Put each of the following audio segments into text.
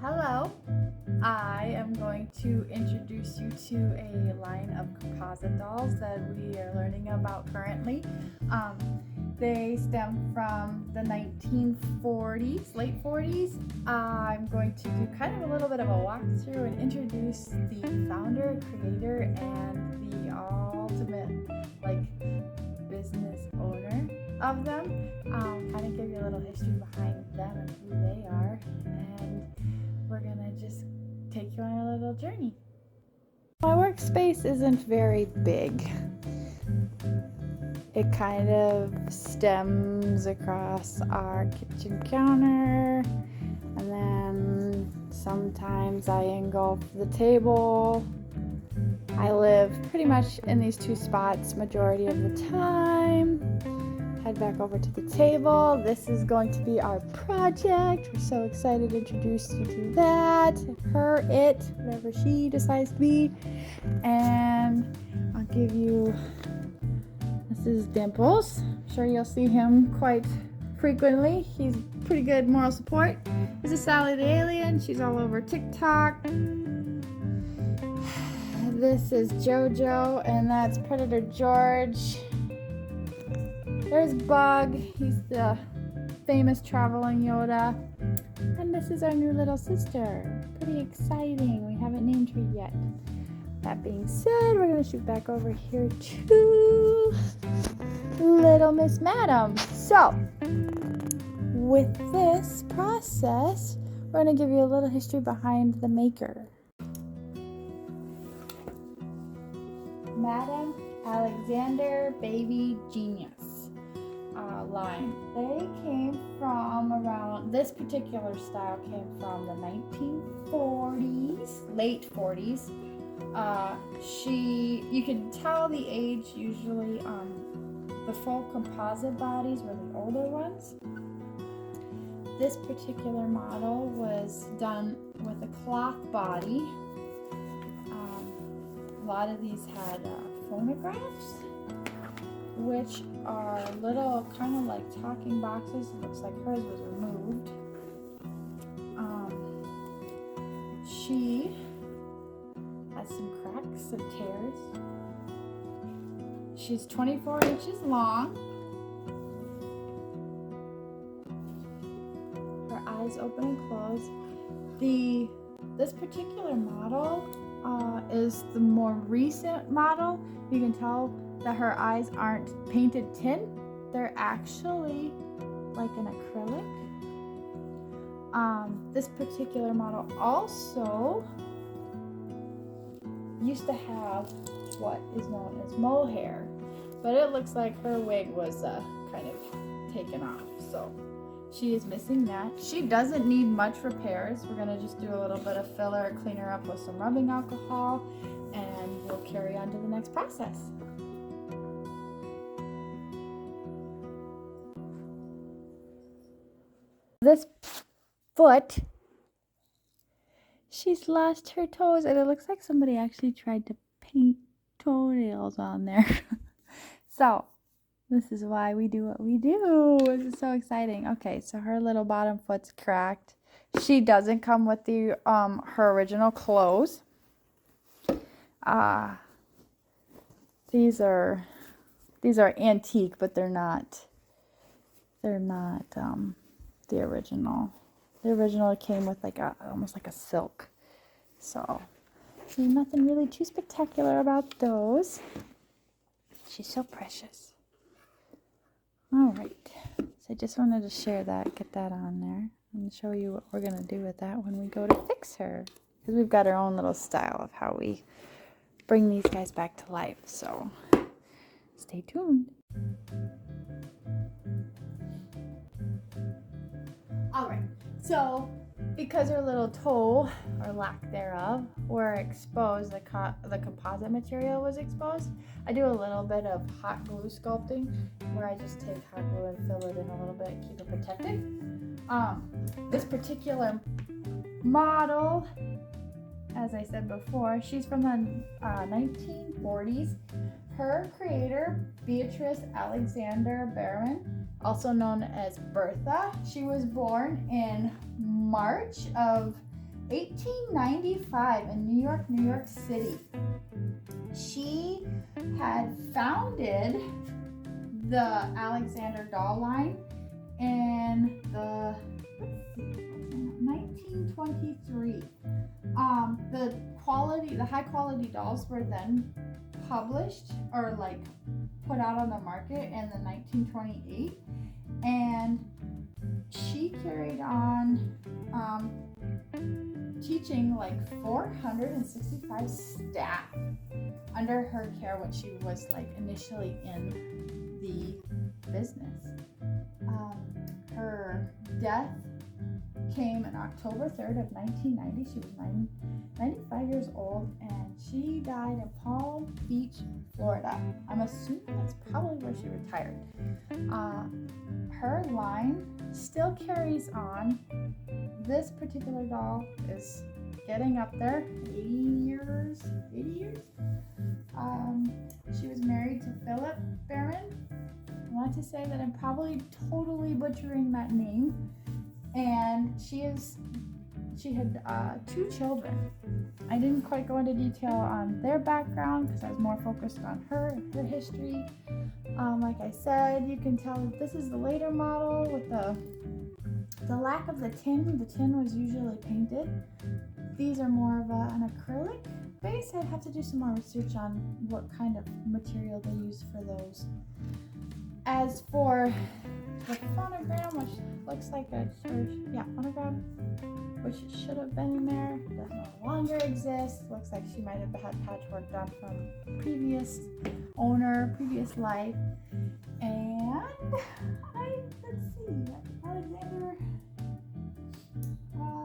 Hello, I am going to introduce you to a line of composite dolls that we are learning about currently. They stem from the 1940s, late 40s. I'm going to do kind of a little bit of a walkthrough and introduce the founder, creator, and the ultimate business owner of them. Kind of give you a little history behind them and who they are, and we're gonna just take you on a little journey. My workspace isn't very big. It kind of stems across our kitchen counter, and then sometimes I engulf the table. I live pretty much in these two spots majority of the time. Head back over to the table. This is going to be our project. We're so excited to introduce you to that, her, it, whatever she decides to be. And I'll give you, this is Dimples. I'm sure you'll see him quite frequently. He's pretty good moral support. This is Sally the Alien. She's all over TikTok. This is JoJo, and that's Predator George. There's Bug, he's the famous traveling Yoda. And this is our new little sister. Pretty exciting. We haven't named her yet. That being said, we're going to shoot back over here to Little Miss Madam. So, with this process, we're going to give you a little history behind the maker. Madam Alexander Baby Genius line. They came from around, this particular style came from the 1940s, late 40s. You can tell the age usually on the full composite bodies were the older ones. This particular model was done with a cloth body. A lot of these had phonographs, which are little kind of like talking boxes. It looks like hers was removed. She has some cracks and tears. She's 24 inches long. Her eyes open and close. This particular model is the more recent model. You can tell that her eyes aren't painted tin. They're actually like an acrylic. This particular model also used to have what is known as mohair, but it looks like her wig was kind of taken off, so she is missing that. She doesn't need much repairs. We're gonna just do a little bit of filler, clean her up with some rubbing alcohol, and we'll carry on to the next process. This foot, she's lost her toes, and it looks like somebody actually tried to paint toenails on there. So, this is why we do what we do. This is so exciting. Okay, so her little bottom foot's cracked. She doesn't come with the her original clothes. These are antique, but they're not the original. The original came with almost like a silk. So there's nothing really too spectacular about those. She's so precious. All right, so I just wanted to share that, get that on there, and show you what we're going to do with that when we go to fix her. Because we've got our own little style of how we bring these guys back to life, so stay tuned. All right, so because her little toe, or lack thereof, were exposed, the composite material was exposed, I do a little bit of hot glue sculpting, where I just take hot glue and fill it in a little bit and keep it protected. This particular model, as I said before, she's from the 1940s. Her creator, Beatrice Alexander Berman, also known as Bertha. She was born in March of 1895 in New York City. She had founded the Alexander doll line in the 1923. The high quality dolls were then published or like put out on the market in the 1928, and she carried on teaching like 465 staff under her care when she was like initially in the business. Her death came on October 3rd of 1990. She was 95 years old, and she died in Palm Beach, Florida. I'm assuming that's probably where she retired. Her line still carries on. This particular doll is getting up there, 80 years. She was married to Philip Behrman. I want to say that I'm probably totally butchering that name. And she had 2 children. I didn't quite go into detail on their background because I was more focused on her and her history. Like I said, you can tell that this is the later model with the lack of the tin. The tin was usually painted. These are more of an acrylic base. I'd have to do some more research on what kind of material they use for those. As for the phonogram, which looks like phonogram, which should have been in there, does no longer exist. Looks like she might have had patchwork done from previous owner, previous life. And let's see, Alexander.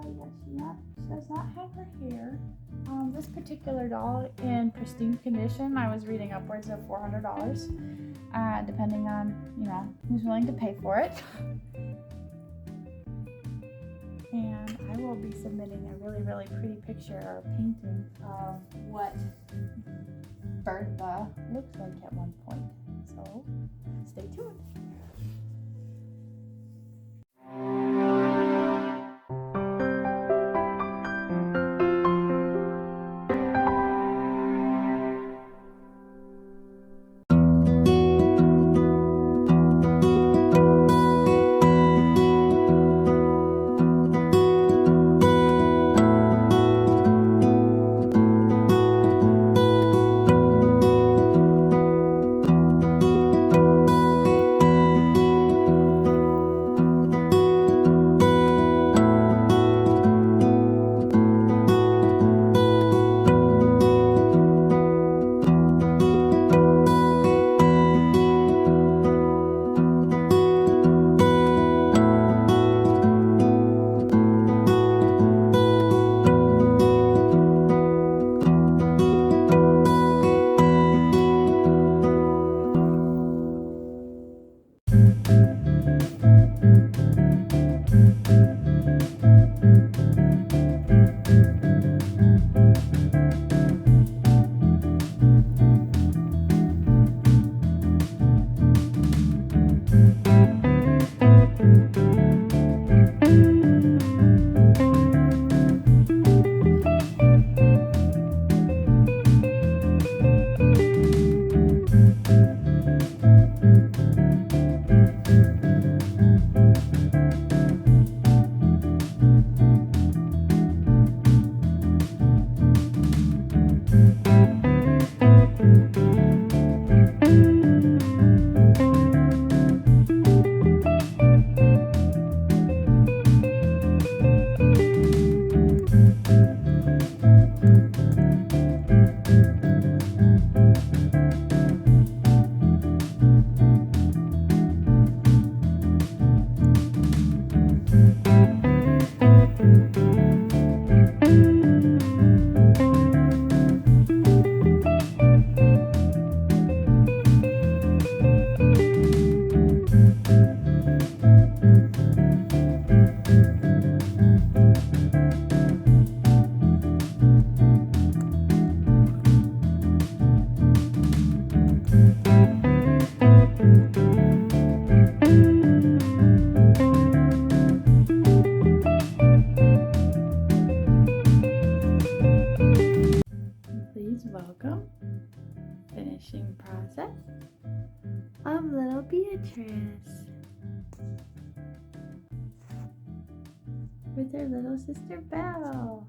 She does not have her hair. This particular doll in pristine condition, I was reading upwards of $400, depending on who's willing to pay for it. And I will be submitting a really, really pretty picture or painting of what Bertha looks like at one point. So stay tuned. welcome. Finishing process of little Beatrice with her little sister Belle.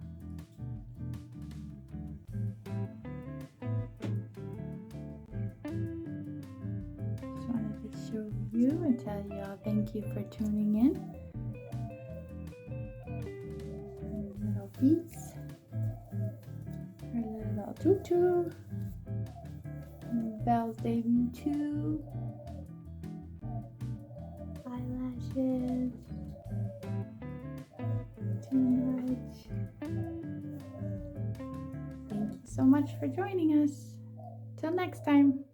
Just wanted to show you and tell you all thank you for tuning in. Her little piece, her little tutu, Belle's debut too, eyelashes, too much. Thank you so much for joining us. Till next time.